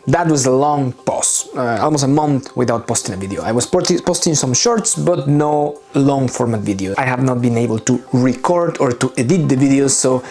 That was a long pause, almost a month without posting a video. I was posting some shorts, but no long format video. I have not been able to record or to edit the videos, so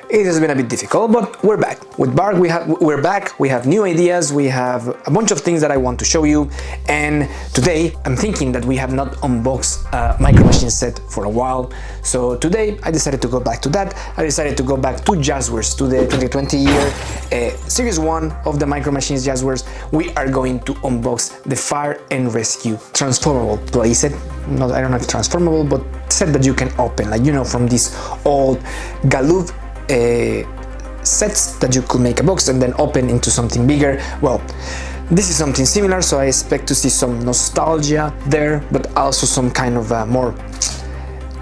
it has been a bit difficult, but we're back. With Bark, we're back, we have new ideas, we have a bunch of things that I want to show you, and today I'm thinking that we have not unboxed a Micro Machines set for a while, so today I decided to go back to that. I decided to go back to Jazzwares, to the 2020 year, Series 1 of the Micro Machines Jazzwares. We are going to unbox the Fire and Rescue transformable playset. I don't know if transformable, but set that you can open, like, you know, from these old Galoob sets that you could make a box and then open into something bigger. Well, this is something similar, so I expect to see some nostalgia there, but also some kind of more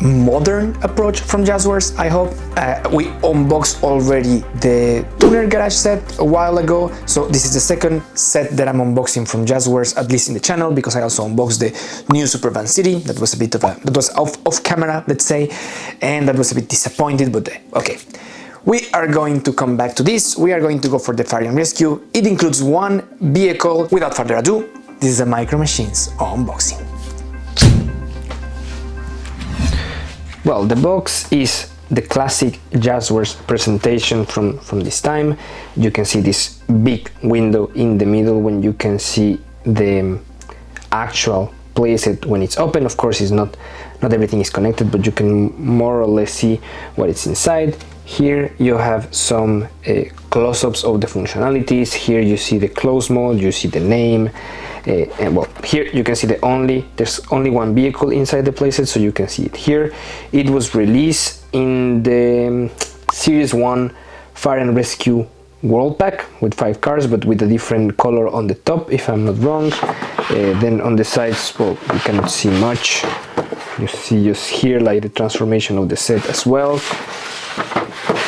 modern approach from Jazzwares, I hope. We unboxed already the Tuner Garage set a while ago, so this is the second set that I'm unboxing from Jazzwares, at least in the channel, because I also unboxed the new Supervan City. That was a bit of a, that was off camera, let's say, and that was a bit disappointed, but okay. We are going to come back to this. We are going to go for the Fire and Rescue. It includes one vehicle. Without further ado, this is a Micro Machines unboxing. Well, the box is the classic Jazzwares presentation from this time. You can see this big window in the middle when you can see the actual playset when it's open. Of course, it's not everything is connected, but you can more or less see what is inside. Here you have some close-ups of the functionalities. Here you see the close mode, you see the name, and well, here you can see there's only one vehicle inside the playset, so you can see it here. It was released in the Series 1 Fire and Rescue World Pack with 5 cars, but with a different color on the top, if I'm not wrong. Then on the sides, well, you cannot see much. You see just here like the transformation of the set as well.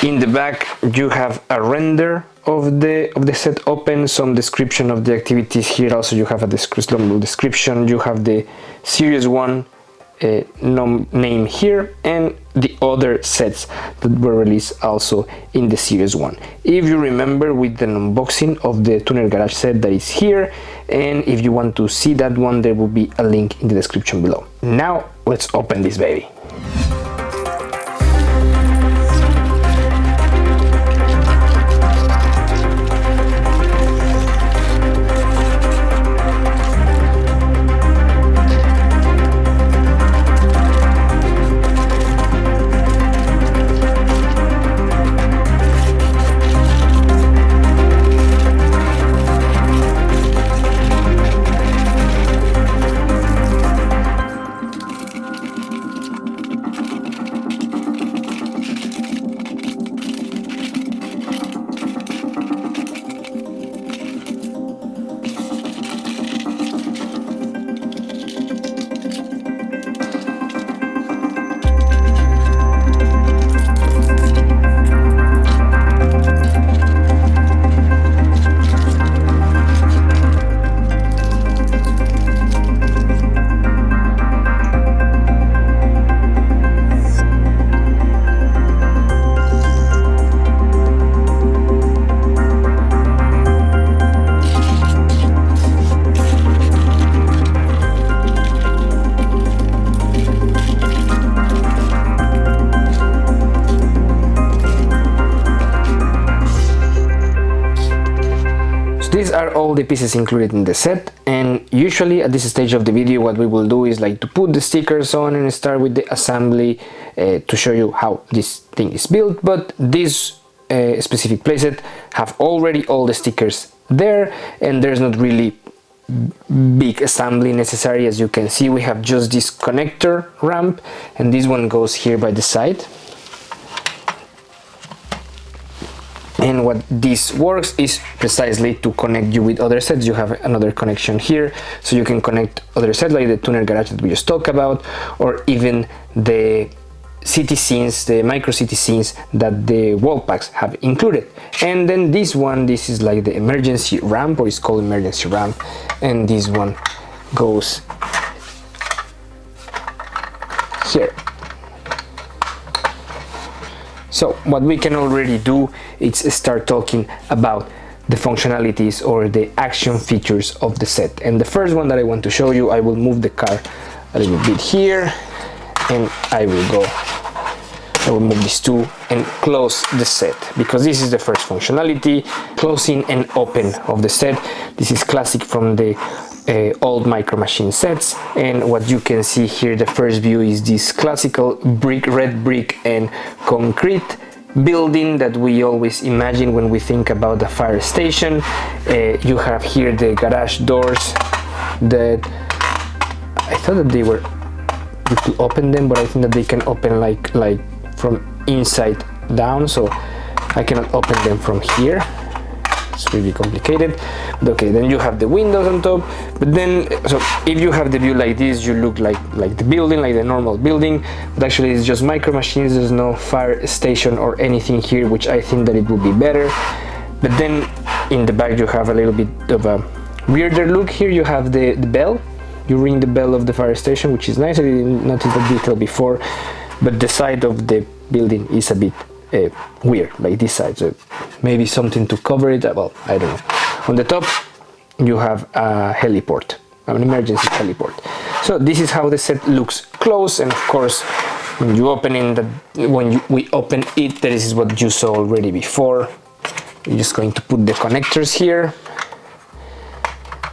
In the back you have a render of the set open, some description of the activities. Here also you have a description. You have the Series 1 name here and the other sets that were released also in the Series 1. If you remember, with the unboxing of the Tuner Garage set that is here, and if you want to see that one, there will be a link in the description below. Now let's open this baby. These are all the pieces included in the set, and usually at this stage of the video what we will do is like to put the stickers on and start with the assembly to show you how this thing is built. But this specific playset have already all the stickers there, and there's not really big assembly necessary. As you can see, we have just this connector ramp, and this one goes here by the side. And what this works is precisely to connect you with other sets. You have another connection here, so you can connect other sets like the Tuner Garage that we just talked about, or even the city scenes, the micro city scenes that the wall packs have included. And then this one, this is like the emergency ramp, or it's called emergency ramp, and this one goes here. So what we can already do is start talking about the functionalities or the action features of the set. And the first one that I want to show you, I will move the car a little bit here, and I will move these two and close the set, because this is the first functionality, closing and open of the set. This is classic from the old Micro Machine sets, and what you can see here, the first view is this classical red brick and concrete building that we always imagine when we think about the fire station. You have here the garage doors that I thought that you could open them, but I think that they can open like from inside down, so I cannot open them from here. It's really complicated. But okay, then you have the windows on top, but then, so if you have the view like this, you look like the building, like the normal building, but actually it's just Micro Machines. There's no fire station or anything here, which I think that it would be better. But then in the back you have a little bit of a weirder look. Here you have the bell. You ring the bell of the fire station, which is nice. I didn't notice the detail before, but the side of the building is a bit weird, like this side, so maybe something to cover it. Well, I don't know. On the top you have a heliport, an emergency heliport. So this is how the set looks close, and of course when you open we open it, this is what you saw already before. You're just going to put the connectors here,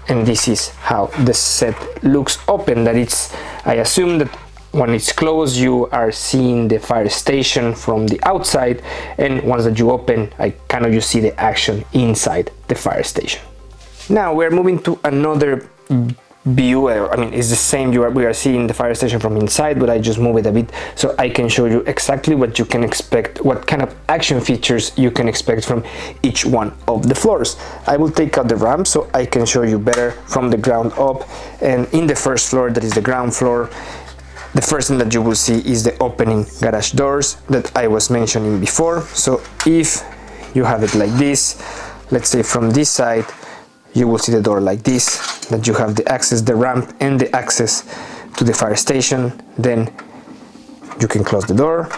and this is how the set looks open. That it's, I assume that when it's closed you are seeing the fire station from the outside, and once that you open, you see the action inside the fire station. Now we're moving to another view. I mean, it's the same, we are seeing the fire station from inside, but I just move it a bit so I can show you exactly what you can expect, what kind of action features you can expect from each one of the floors. I will take out the ramp so I can show you better from the ground up. And in the first floor, that is the ground floor, the first thing that you will see is the opening garage doors that I was mentioning before. So if you have it like this, let's say from this side, you will see the door like this, that you have the access, the ramp and the access to the fire station. Then you can close the door,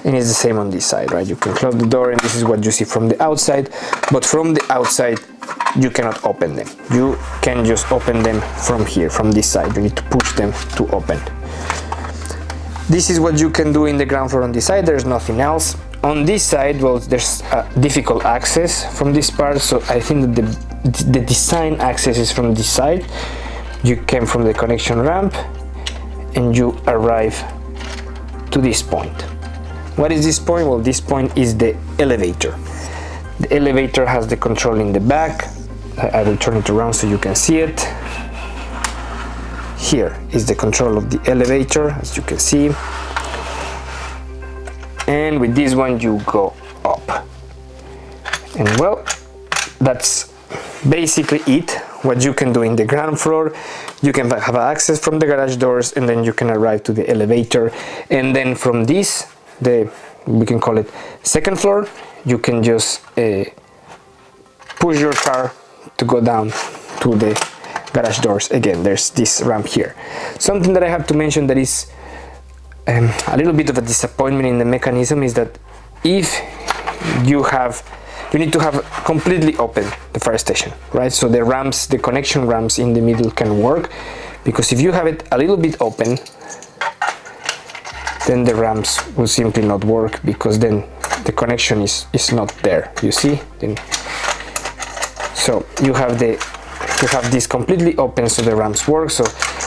and it's the same on this side, right? You can close the door, and this is what you see from the outside, but from the outside you cannot open them. You can just open them from here, from this side. You need to push them to open. This is what you can do in the ground floor on this side. There's nothing else. On this side, well, there's difficult access from this part, so I think that the design access is from this side. You came from the connection ramp and you arrive to this point. What is this point? Well, this point is the elevator. The elevator has the control in the back. I will turn it around so you can see it. Here is the control of the elevator, as you can see. And with this one you go up. And well, that's basically it. What you can do in the ground floor, you can have access from the garage doors, and then you can arrive to the elevator. And then from this, we can call it second floor, you can just push your car to go down to the garage doors. Again, there's this ramp here. Something that I have to mention that is a little bit of a disappointment in the mechanism is that if you need to have completely open the fire station, right? So the ramps, the connection ramps in the middle can work, because if you have it a little bit open, then the ramps will simply not work, because then the connection is not there, you see? So you have this completely open so the ramps work. So,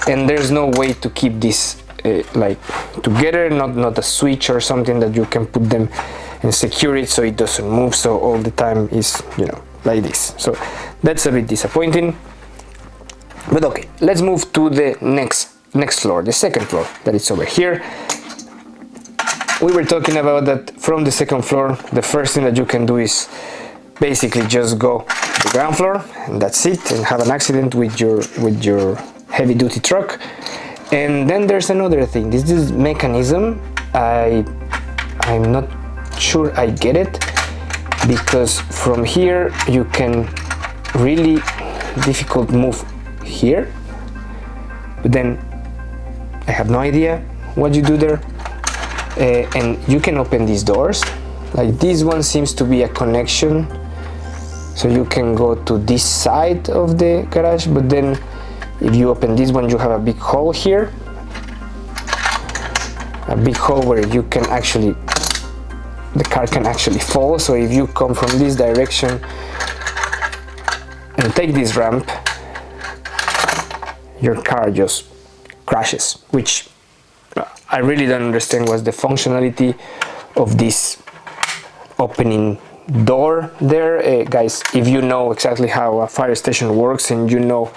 and there's no way to keep this like together, not a switch or something that you can put them and secure it so it doesn't move, so all the time is, you know, like this. So that's a bit disappointing, but okay, let's move to the next floor, the second floor, that is over here. We were talking about that from the second floor, the first thing that you can do is basically just go to the ground floor, and that's it, and have an accident with your heavy-duty truck. And then there's another thing. This mechanism, I'm not sure I get it, because from here you can really difficult move here, but then I have no idea what you do there. And you can open these doors, like this one seems to be a connection so you can go to this side of the garage, but then if you open this one, you have a big hole here, a big hole where you can actually, the car can actually fall. So if you come from this direction and take this ramp, your car just crashes, which I really don't understand what's the functionality of this opening door there. Guys, if you know exactly how a fire station works and you know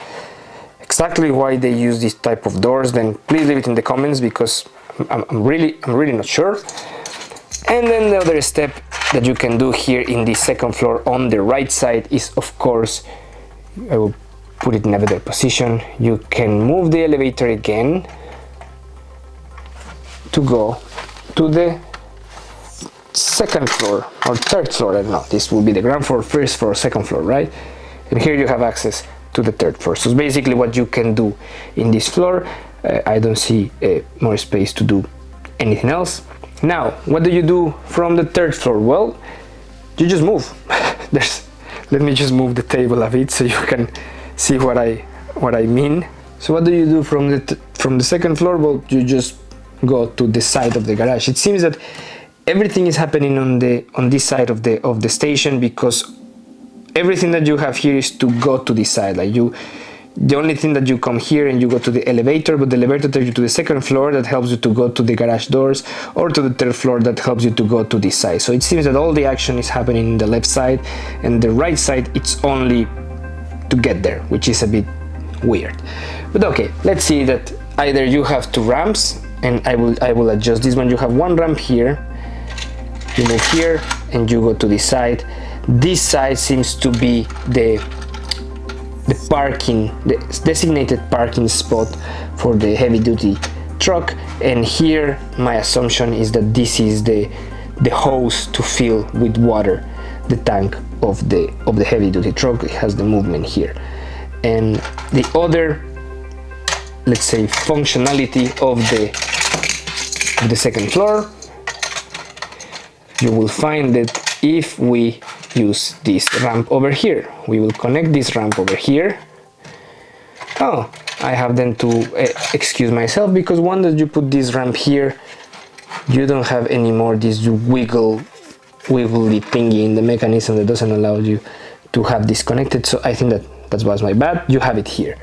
exactly why they use this type of doors, then please leave it in the comments, because I'm really not sure. And then the other step that you can do here in the second floor on the right side is, of course, I will put it in a better position, you can move the elevator again to go to the second floor or third floor. I don't know, this will be the ground floor, first floor, second floor, right? And here you have access to the third floor. So basically what you can do in this floor. I don't see more space to do anything else. Now, what do you do from the third floor? Well, you just move. Let me just move the table a bit so you can see what I mean. So what do you do from the second floor? Well, you just go to the side of the garage. It seems that everything is happening on this side of the station, because everything that you have here is to go to this side. Like the only thing that you come here and you go to the elevator, but the elevator takes you to the second floor that helps you to go to the garage doors, or to the third floor that helps you to go to this side. So it seems that all the action is happening in the left side, and the right side it's only to get there, which is a bit weird. But okay, let's see that either you have two ramps, and I will adjust this one. You have one ramp here, you move here and you go to this side. This side seems to be the designated parking spot for the heavy-duty truck, and here my assumption is that this is the hose to fill with water the tank of the heavy-duty truck. It has the movement here. And the other, let's say, functionality of the second floor, you will find that if we use this ramp over here, we will connect this ramp over here. Oh, I have then to excuse myself, because once that you put this ramp here, you don't have anymore this wiggly thingy in the mechanism that doesn't allow you to have this connected. So I think that was my bad. You have it here.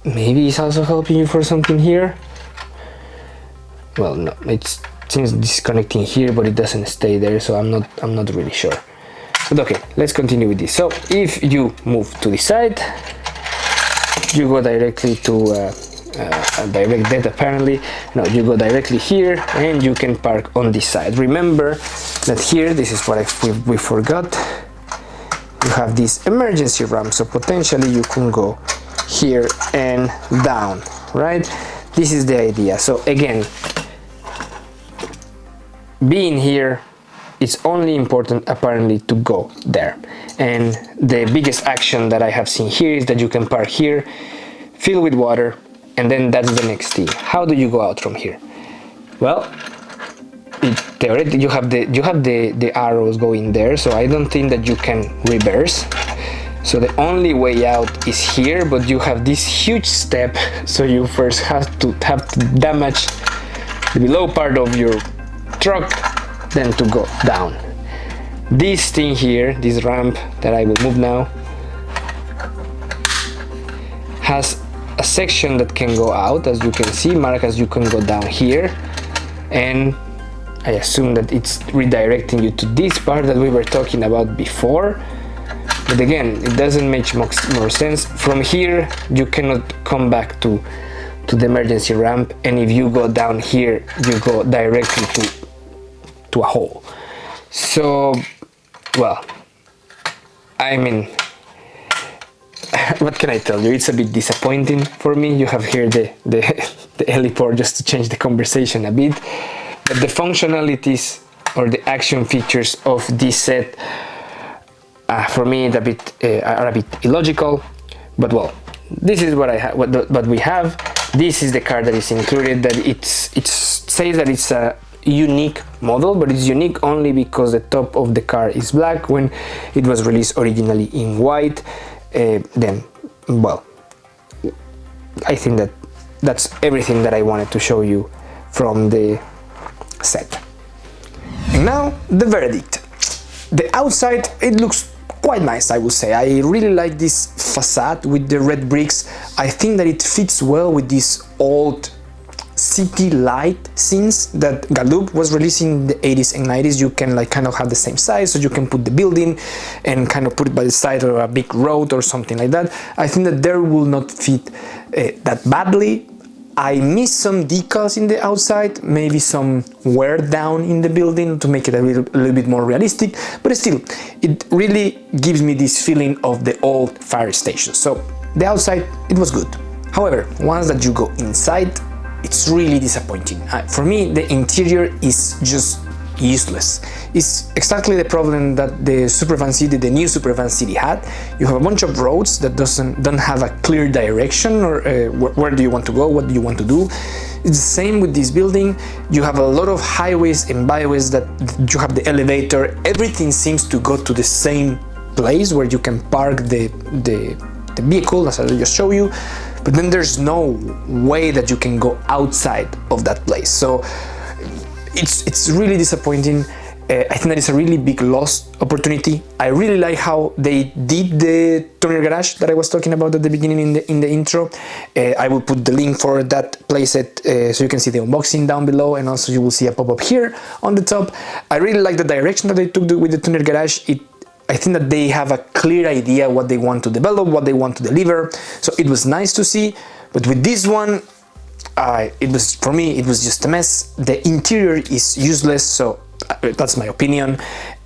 Maybe it's also helping you for something here. Well, no, it seems disconnecting here, but it doesn't stay there, so I'm not really sure. But okay, let's continue with this. So if you move to the side, you go directly to a direct dead apparently. No, you go directly here and you can park on this side. Remember that here, this is what we forgot, you have this emergency ramp, so potentially you can go here and down, right? This is the idea. So again, being here, it's only important apparently to go there. And the biggest action that I have seen here is that you can park here, fill with water, and then that's the next thing. How do you go out from here? Well, theoretically you have the arrows going there, so I don't think that you can reverse. So the only way out is here, but you have this huge step, so you first have to damage the below part of your truck, then to go down. This thing here, this ramp that I will move now, has a section that can go out, as you can see, mark as you can go down here, and I assume that it's redirecting you to this part that we were talking about before. But again, it doesn't make more sense. From here, you cannot come back to the emergency ramp, and if you go down here, you go directly to a hole. So, well, I mean, what can I tell you? It's a bit disappointing for me. You have here the heliport, just to change the conversation a bit. But the functionalities or the action features of this set, for me, are a bit illogical. But well, this is what I have. What we have. This is the car that is included. That it says that it's a unique model, but it's unique only because the top of the car is black when it was released originally in white. Then, well, I think that that's everything that I wanted to show you from the set. And now the verdict. The outside, it looks quite nice, I would say. I really like this facade with the red bricks. I think that it fits well with these old city light scenes that Galoob was releasing in the 80s and 90s. You can like kind of have the same size, so you can put the building and kind of put it by the side of a big road or something like that. I think that there will not fit that badly. I miss some decals in the outside, maybe some wear down in the building to make it a little bit more realistic, but still, it really gives me this feeling of the old fire station. So the outside, it was good. However, once that you go inside, it's really disappointing. For me, the interior is just useless. It's exactly the problem that the Supervan City, the new Supervan City had. You have a bunch of roads that don't have a clear direction, or where do you want to go, what do you want to do. It's the same with this building. You have a lot of highways and byways that you have the elevator. Everything seems to go to the same place where you can park the vehicle, as I just showed you, but then there's no way that you can go outside of that place. So it's really disappointing. I think that it's a really big lost opportunity. I really like how they did the tuner garage that I was talking about at the beginning in the intro. I will put the link for that playset so you can see the unboxing down below, and also you will see a pop-up here on the top. I really like the direction that they took with the tuner garage. I think that they have a clear idea what they want to develop, what they want to deliver. So it was nice to see, but with this one, for me, it was just a mess. The interior is useless, so that's my opinion.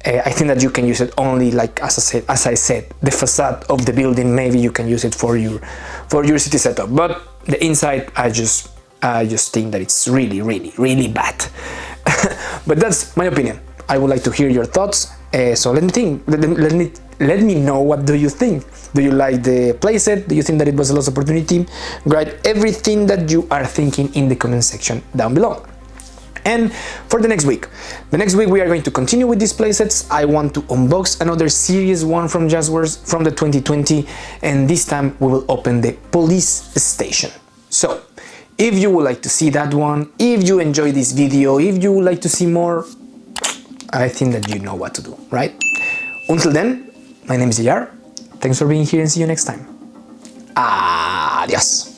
I think that you can use it only, like as I said, the facade of the building. Maybe you can use it for your city setup, but the inside, I just think that it's really, really, really bad. But that's my opinion. I would like to hear your thoughts. So let me know, what do you think? Do you like the playset? Do you think that it was a lost opportunity? Write everything that you are thinking in the comment section down below. And for the next week we are going to continue with these playsets. I want to unbox another serious one from Jazzwares from the 2020, and this time we will open the police station. So if you would like to see that one, if you enjoy this video, if you would like to see more, I think that you know what to do, right? Until then, my name is JR. Thanks for being here and see you next time. Adios.